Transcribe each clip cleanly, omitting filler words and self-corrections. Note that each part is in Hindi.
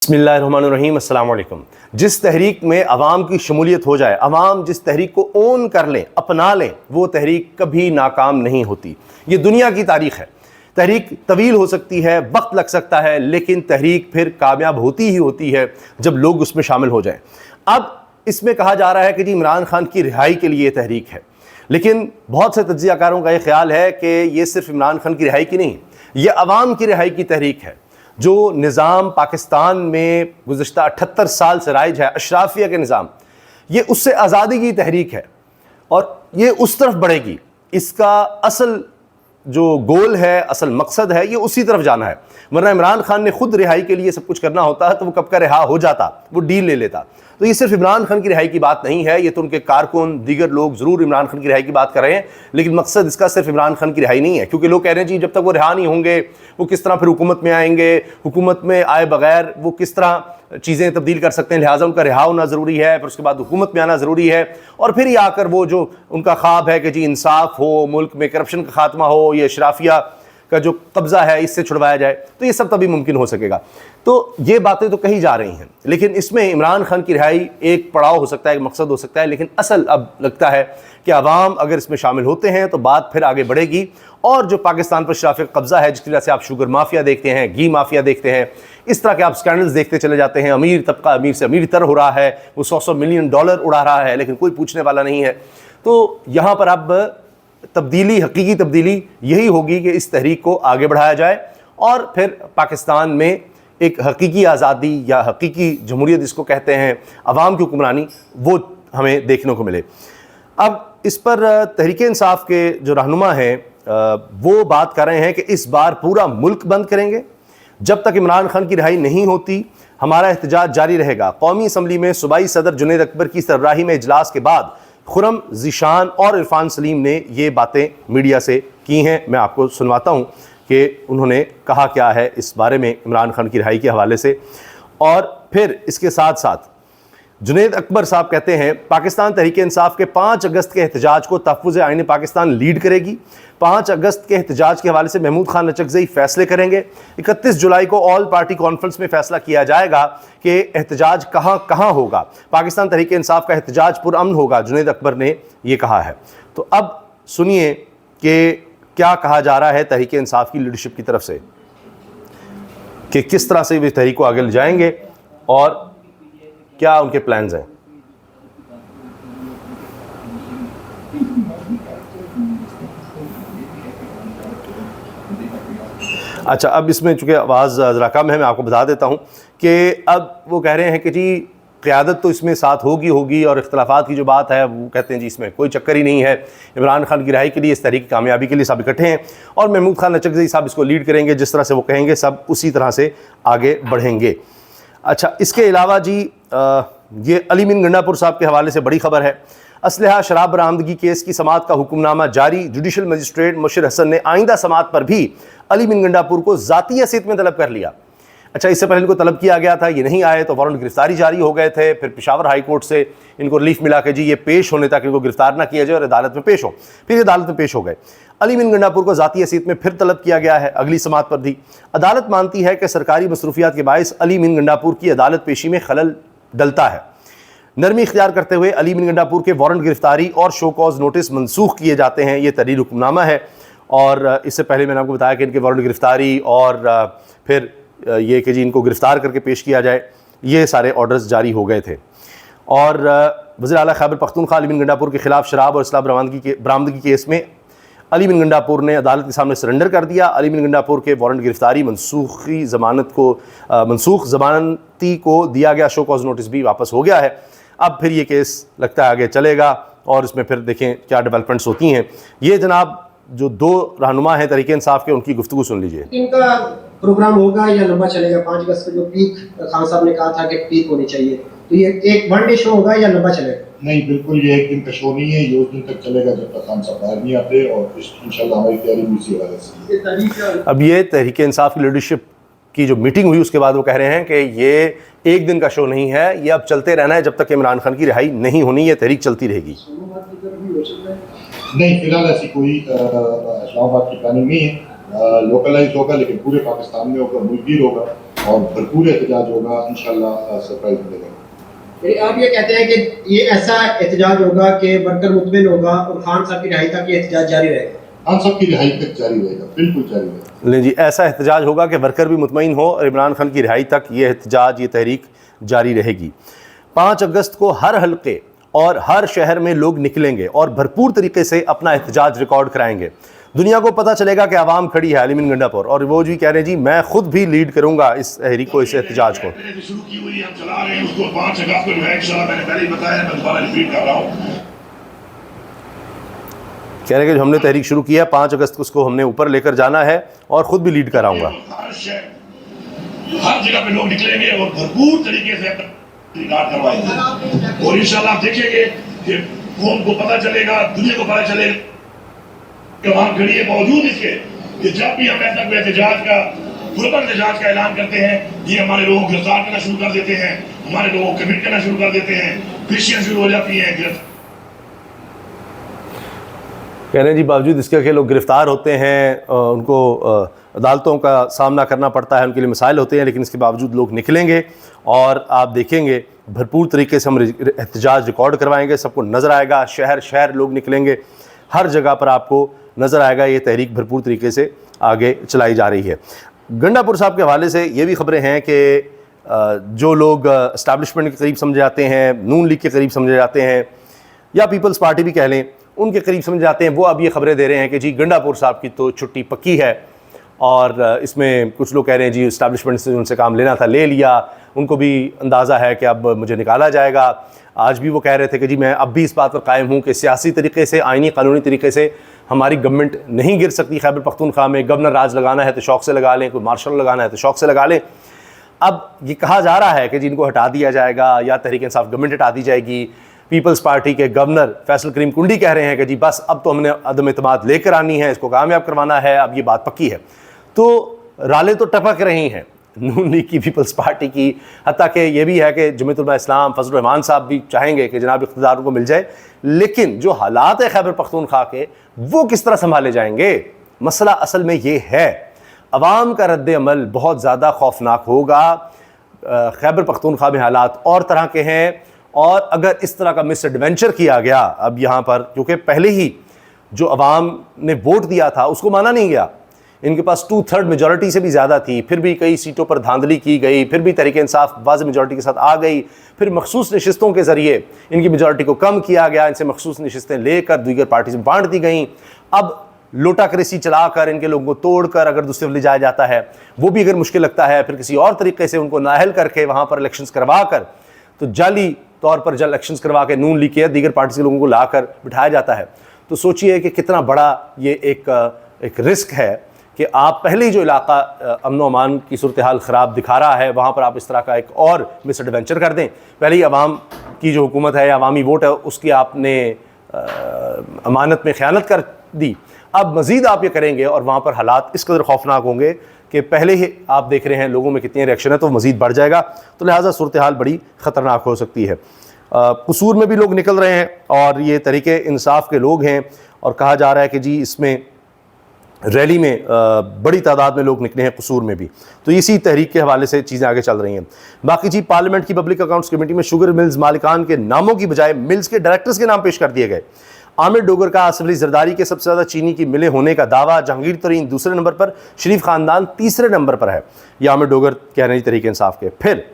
बिस्मिल्लाहिर्रहमानिर्रहीम, अस्सलाम वालेकुम। जिस तहरीक में अवाम की शमूलियत हो जाए, अवाम जिस तहरीक को ओन कर लें, अपना लें, वो तहरीक कभी नाकाम नहीं होती। ये दुनिया की तारीख है। तहरीक तवील हो सकती है, वक्त लग सकता है, लेकिन तहरीक फिर कामयाब होती ही होती है जब लोग उसमें शामिल हो जाएं। अब इसमें कहा जा रहा है कि जी इमरान खान की रिहाई के लिए तहरीक है, लेकिन बहुत से तज्ज़ियाकारों का ये ख्याल है कि ये सिर्फ इमरान खान की रिहाई की नहीं, ये अवाम की रिहाई की तहरीक है। जो निज़ाम पाकिस्तान में गुज़श्ता 78 साल से राइज है, अशराफिया के निज़ाम, ये उससे आज़ादी की तहरीक है और ये उस तरफ बढ़ेगी। इसका असल जो गोल है, असल मकसद है, ये उसी तरफ जाना है। वरना इमरान खान ने खुद रिहाई के लिए सब कुछ करना होता है तो वो कब का रिहा हो जाता, वो डील ले लेता। तो ये सिर्फ इमरान खान की रिहाई की बात नहीं है, ये तो उनके कारकुन, दीगर लोग ज़रूर इमरान खान की रिहाई की बात कर रहे हैं, लेकिन मकसद इसका सिर्फ इमरान खान की रिहाई नहीं है। क्योंकि लोग कह रहे हैं जी जब तक वो रिहा नहीं होंगे वो किस तरह फिर हुकूमत में आएंगे, हुकूमत में आए बगैर वो किस तरह चीज़ें तब्दील कर सकते हैं, लिहाजा उनका रिहा होना ज़रूरी है, फिर उसके बाद हुकूमत में आना ज़रूरी है, और फिर ये आकर वो जो उनका ख्वाब है कि जी इंसाफ हो, मुल्क में करप्शन का खात्मा हो, ये अशराफिया का जो कब्ज़ा है इससे छुड़वाया जाए, तो ये सब तभी मुमकिन हो सकेगा। तो ये बातें तो कही जा रही हैं, लेकिन इसमें इमरान खान की रिहाई एक पड़ाव हो सकता है, एक मकसद हो सकता है, लेकिन असल अब लगता है कि अवाम अगर इसमें शामिल होते हैं तो बात फिर आगे बढ़ेगी। और जो पाकिस्तान पर शराफी कब्ज़ा है, जिसकी वजह से आप शुगर माफिया देखते हैं, घी माफिया देखते हैं, इस तरह के आप स्कैंडल्स देखते चले जाते हैं, अमीर तबका अमीर से अमीर तर हो रहा है, वो 100 मिलियन डॉलर उड़ा रहा है, लेकिन कोई पूछने वाला नहीं है। तो यहाँ पर अब तब्दीली, हकीकी तब्दीली यही होगी कि इस तहरीक को आगे बढ़ाया जाए और फिर पाकिस्तान में एक हकीकी आज़ादी या हकीकी जमहूरियत जिसको कहते हैं, अवाम की हुक्मरानी, वो हमें देखने को मिले। अब इस पर तहरीक इंसाफ के जो रहनुमा हैं वो बात कर रहे हैं कि इस बार पूरा मुल्क बंद करेंगे, जब तक इमरान खान की रिहाई नहीं होती हमारा एहतजाज जारी रहेगा। कौमी असम्बली में सूबाई सदर जुनैद अकबर की सरबराही में इजलास के बाद खुर्रम ज़ीशान और इरफान सलीम ने ये बातें मीडिया से की हैं। मैं आपको सुनवाता हूँ कि उन्होंने कहा क्या है इस बारे में इमरान खान की रिहाई के हवाले से। और फिर इसके साथ साथ जुनैद अकबर साहब कहते हैं पाकिस्तान तहरीक इंसाफ के 5 अगस्त के एहतजाज को तहफ़्फ़ुज़ आईन पाकिस्तान लीड करेगी। 5 अगस्त के एहतजाज के हवाले से महमूद खान नचकज़ई फैसले करेंगे। 31 जुलाई को ऑल पार्टी कॉन्फ्रेंस में फैसला किया जाएगा कि एहतजाज कहाँ कहाँ होगा। पाकिस्तान तहरीक इंसाफ का एहतजाज पुरअमन होगा, जुनैद अकबर ने यह कहा है। तो अब सुनिए कि क्या कहा जा रहा है तहरीक इंसाफ की लीडरशिप की तरफ से कि किस तरह से वे तहरीक को आगे ले जाएंगे और क्या उनके प्लान्स हैं। अच्छा, अब इसमें चूंकि आवाज़ ज़रा कम है, मैं आपको बता देता हूं कि अब वो कह रहे हैं कि जी क़यादत तो इसमें साथ होगी और इख्तलाफात की जो बात है वो कहते हैं जी इसमें कोई चक्कर ही नहीं है। इमरान खान की रिहाई के लिए, इस तहरीक की कामयाबी के लिए सब इकट्ठे हैं और महमूद खान नचकज़ई साहब इसको लीड करेंगे, जिस तरह से वो कहेंगे सब उसी तरह से आगे बढ़ेंगे। अच्छा, इसके अलावा जी ये अली मीन गंडापुर साहब के हवाले से बड़ी खबर है। असलहा शराब बरामदगी केस की समाअत का हुक्मनामा जारी। जुडिशल मजिस्ट्रेट मुशीर हसन ने आइंदा समाअत पर भी अली मीन गंडापुर को ज़ाती हैसियत में तलब कर लिया। अच्छा, इससे पहले इनको तलब किया गया था, ये नहीं आए तो वारंट गिरफ्तारी जारी हो गए थे। फिर पेशावर हाई कोर्ट से इनको रिलीफ मिला कि जी ये पेश होने तक इनको गिरफ्तार ना किया जाए और अदालत में पेश हो। फिर अदालत में पेश हो गए। अली मीन गंडापुर को ज़ाती हैसियत में फिर तलब किया गया है अगली समाअत पर भी। अदालत मानती है कि सरकारी मसरूफियात के बायस अली मीन गंडापुर की अदालत पेशी में खलल डलता है। नरमी इख्तियार करते हुए अली मीन गंडापुर के वारंट गिरफ्तारी और शो कॉज नोटिस मनसूख किए जाते हैं। ये तहरीर हुक्मनामा है और इससे पहले मैंने आपको बताया कि इनके वारंट गिरफ्तारी और फिर ये कि जी इनको गिरफ्तार करके पेश किया जाए, ये सारे ऑर्डर्स जारी हो गए थे। और वज़ीर आला खैबर पख्तूनख्वा अली मीन गंडापुर के खिलाफ शराब और असलाह बरामदगी केस में अली मीन गंडापुर ने अदालत के सामने सरेंडर कर दिया। अली मीन गंडापुर के वारंट गिरफ्तारी, मनसूख ज़मानती को दिया गया शो कॉज नोटिस भी वापस हो गया है। अब फिर ये केस लगता है आगे चलेगा और इसमें फिर देखें क्या डेवलपमेंट्स होती हैं। ये जनाब जो 2 रहनुमा हैं तहरीक इंसाफ के, उनकी गुफ्तगू सुन लीजिए। इनका प्रोग्राम होगा या लंबा चलेगा? 5 अगस्त को जो पीक खान साहब ने कहा था कि पीक होनी चाहिए, तो ये एक वन डे शो होगा या लंबा चलेगा? नहीं, बिल्कुल ये एक दिन का शो नहीं है, ये उस दिन तक चलेगा जब तक खान साहब बाहर नहीं आते और इंशाल्लाह हमारी तैयारी भी इसी हवाले से। अब ये तहरीक इंसाफ की लीडरशिप की जो मीटिंग हुई उसके बाद वो कह रहे हैं कि ये एक दिन का शो नहीं है, ये अब चलते रहना है जब तक इमरान खान की रिहाई नहीं होनी, ये तहरीक चलती रहेगी। नहीं, फिलहाल ऐसी कोई इस्लामाबाद की प्लानिंग नहीं है। लोकलाइज होगा लेकिन पूरे पाकिस्तान में होगा, मुल्कगीर होगा। और भरपूर एहतजाज होगा, इंशाल्लाह सरप्राइज मिलेगा। यानी आप ये कहते हैं कि ये ऐसा एहतजाज होगा कि वर्कर मुतमिन होगा और खान साहब की रिहाई तक ये एहतजाज जारी रहेगा? खान साहब की रिहाई तक जारी रहेगा, बिल्कुल जारी रहेगा। नहीं जी, ऐसा एहतजाज होगा कि वर्कर भी मुतमईन हो और इमरान खान की रिहाई तक ये एहतजाज, ये तहरीक जारी रहेगी। 5 अगस्त को हर हल्के और हर शहर में लोग निकलेंगे और भरपूर तरीके से अपना एहतजाज रिकॉर्ड कराएंगे। दुनिया को पता चलेगा कि आवाम खड़ी है अलीमीन गंडापुर, और वो जी कह रहे हैं जी मैं खुद भी लीड करूंगा इस तहरीक को, इस एहतजाज को। शुरू की हुई हम चला रहे हैं उसको 5 अगस्त को जो है इंशाल्लाह, मैंने पहले ही बताया, मैं दोबारा रिपीट कर रहा हूँ। कह रहे हैं कि हमने तहरीक शुरू की है, 5 अगस्त को उसको हमने ऊपर लेकर जाना है और खुद भी लीड कराऊंगा। हर जगह पे लोग निकलेंगे और भरपूर तरीके से रिकॉर्ड करवाएंगे और इंशाल्लाह आप देखेंगे कि कौम को पता चलेगा, दुनिया को पता चलेगा कि वहां खड़ी है, बावजूद इसके कि जब भी हम ऐसा कोई एहतजाज का पुरअमन एहतजाज का ऐलान करते हैं, ये हमारे लोगों को गिरफ्तार करना शुरू कर देते हैं, हमारे लोगों को कमिट करना शुरू कर देते हैं, पेशियां शुरू हो जाती हैं। कह रहे हैं जी बावजूद इसके कि लोग गिरफ्तार होते हैं, उनको अदालतों का सामना करना पड़ता है, उनके लिए मसाइल होते हैं, लेकिन इसके बावजूद लोग निकलेंगे और आप देखेंगे भरपूर तरीके से हम एहतजाज रिकॉर्ड करवाएंगे, सबको नज़र आएगा, शहर शहर लोग निकलेंगे, हर जगह पर आपको नज़र आएगा ये तहरीक भरपूर तरीके से आगे चलाई जा रही है। गंडापुर साहब के हवाले से ये भी खबरें हैं कि जो लोग इस्टेब्लिशमेंट के करीब समझे जाते हैं, नून लीग के करीब समझे जाते हैं, या पीपल्स पार्टी भी कह लें, उनके करीब समझे जाते हैं, वो अब ये खबरें दे रहे हैं कि जी गंडापुर साहब की तो छुट्टी पक्की है, और इसमें कुछ लोग कह रहे हैं जी इस्टेब्लिशमेंट से उनसे काम लेना था, ले लिया, उनको भी अंदाज़ा है कि अब मुझे निकाला जाएगा। आज भी वो कह रहे थे कि जी मैं अब भी इस बात पर कायम हूँ कि सियासी तरीके से, आइनी कानूनी तरीके से हमारी गवर्नमेंट नहीं गिर सकती खैबर पख्तूनख्वा में। गवर्नर राज लगाना है तो शौक़ से लगा लें, कोई मार्शल लगाना है तो शौक़ से लगा लें। अब ये कहा जा रहा है कि जी इनको हटा दिया जाएगा या तहरीक इंसाफ गवर्नमेंट हटा दी जाएगी। पीपल्स पार्टी के गवर्नर फैसल करीम कुंडी कह रहे हैं कि जी बस अब तो हमने अदम एतमाद लेकर आनी है, इसको कामयाब करवाना है, अब ये बात पक्की है। तो रालें तो टपक रही हैं नून लीग की, पीपल्स पार्टी की, हत्ता कि ये भी है कि जमीयत उलमा इस्लाम फजल रहमान साहब भी चाहेंगे कि जनाब इक़्तिदार को मिल जाए, लेकिन जो हालात है खैबर पख्तूनख्वा के वो किस तरह संभाले जाएंगे। मसला असल में ये है, अवाम का रद्द अमल बहुत ज़्यादा खौफनाक होगा। खैबर पख्तूनख्वा में हालात और तरह के हैं, और अगर इस तरह का मिस एडवेंचर किया गया अब यहाँ पर, क्योंकि पहले ही जो अवाम ने वोट दिया था उसको माना नहीं गया, इनके पास 2/3 मेजॉरिटी से भी ज़्यादा थी, फिर भी कई सीटों पर धांधली की गई, फिर भी तहरीक इंसाफ वाज़ मेजॉरिटी के साथ आ गई, फिर मखसूस नशिस्तों के ज़रिए इनकी मेजॉरिटी को कम किया गया, इनसे मखसूस नशिस्तें लेकर दीगर पार्टी में बांट दी गई। अब लोटाक्रेसी चलाकर इनके लोगों को तोड़कर अगर दूसरे ले जाया जाता है, वो भी अगर मुश्किल लगता है, फिर किसी और तरीके से उनको नाअहल करके वहाँ पर इलेक्शंस करवा कर, तो जाली तौर पर जल इलेक्शंस करवा के नून लीग के दीगर पार्टी के लोगों को लाकर बिठाया जाता है। तो सोचिए कि कितना बड़ा ये एक रिस्क है कि आप पहले ही जो इलाका अमन अमान की सूरत हाल ख़राब दिखा रहा है, वहाँ पर आप इस तरह का एक और मिस एडवेंचर कर दें। पहले ही अवाम की जो हुकूमत है, अवामी वोट है, उसकी आपने अमानत में ख़यानत कर दी। अब मज़ीद आप ये करेंगे और वहाँ पर हालात इस कदर खौफनाक होंगे कि पहले ही आप देख रहे हैं लोगों में कितनी रिएक्शन है, तो मज़ीद बढ़ जाएगा। तो लिहाजा सूरत हाल बड़ी ख़तरनाक हो सकती है। कसूर में भी लोग निकल रहे हैं और ये तरीके इंसाफ के लोग हैं, और कहा जा रहा है कि जी इसमें रैली में बड़ी तादाद में लोग निकले हैं कसूर में भी। तो इसी तहरीक के हवाले से चीज़ें आगे चल रही हैं। बाकी जी पार्लियामेंट की पब्लिक अकाउंट्स कमेटी में शुगर मिल्स मालिकान के नामों की बजाय मिल्स के डायरेक्टर्स के नाम पेश कर दिए गए। आमिर डोगर का आसिफ अली जरदारी के सबसे ज़्यादा चीनी की मिलें होने का दावा, जहांगीर तरीन दूसरे नंबर पर, शरीफ ख़ानदान तीसरे नंबर पर है। यह आमिर डोगर कह रहे हैं तहरीक इंसाफ के। फिर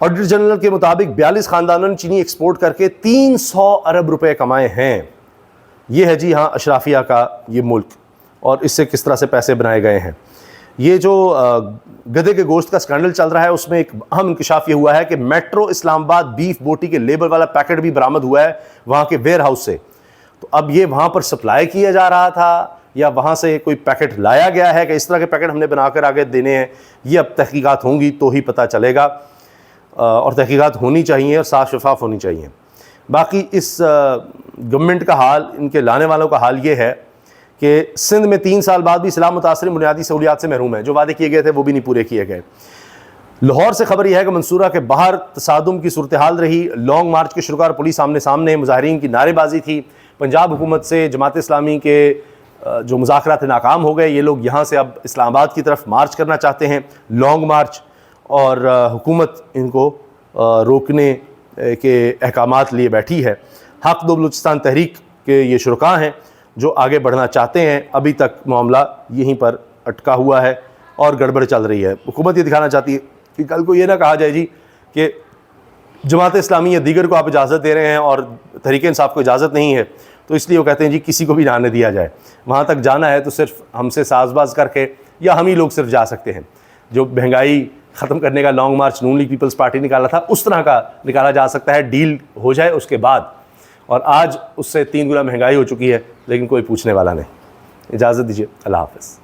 ऑडिटर जनरल के मुताबिक 42 ख़ानदानों ने चीनी एक्सपोर्ट करके 300 अरब रुपए कमाए हैं। ये है जी हाँ अशराफिया का ये मुल्क, और इससे किस तरह से पैसे बनाए गए हैं। ये जो गधे के गोश्त का स्कैंडल चल रहा है, उसमें एक अहम इंकशाफ ये हुआ है कि मेट्रो इस्लामाबाद बीफ बोटी के लेबल वाला पैकेट भी बरामद हुआ है वहाँ के वेयर हाउस से। तो अब ये वहाँ पर सप्लाई किया जा रहा था या वहाँ से कोई पैकेट लाया गया है कि इस तरह के पैकेट हमने बनाकर आगे देने हैं, ये अब तहकीकात होंगी तो ही पता चलेगा, और तहकीकात होनी चाहिए और साफ शफाफ होनी चाहिए। बाकी इस गवर्नमेंट का हाल, इनके लाने वालों का हाल ये है कि सिंध में 3 साल बाद भी इस्लाम मुतासर बुनियादी सहूलियात से महरूम है। जो वादे किए गए थे वो भी नहीं पूरे किए गए। लाहौर से खबर यह है कि मंसूरा के बाहर तसादुम की सूरत हाल रही। लॉन्ग मार्च के शुरुआर पुलिस आमने सामने, मुजाहिरीन की नारेबाजी थी। पंजाब हुकूमत से जमात इस्लामी के जो मुज़ाकरात नाकाम हो गए, ये लोग यहाँ से अब इस्लामाबाद की तरफ मार्च करना चाहते हैं, लॉन्ग मार्च, और हुकूमत इनको रोकने के अहकामात लिए बैठी है। हक़ दो बलूचिस्तान तहरीक के ये शुरका हैं जो आगे बढ़ना चाहते हैं। अभी तक मामला यहीं पर अटका हुआ है और गड़बड़ चल रही है। हुकूमत ये दिखाना चाहती है कि कल को ये ना कहा जाए जी कि जमात इस्लामी या दीगर को आप इजाज़त दे रहे हैं और तहरीक इंसाफ को इजाज़त नहीं है, तो इसलिए वो कहते हैं जी किसी को भी जाने दिया जाए। वहाँ तक जाना है तो सिर्फ हमसे साजबाज करके, या हम ही लोग सिर्फ जा सकते हैं। जो महंगाई ख़त्म करने का लॉन्ग मार्च नून लीग पीपल्स पार्टी निकाला था, उस तरह का निकाला जा सकता है, डील हो जाए उसके बाद। और आज उससे 3 गुना महंगाई हो चुकी है, लेकिन कोई पूछने वाला नहीं। इजाज़त दीजिए, अल्लाह हाफ़िज़।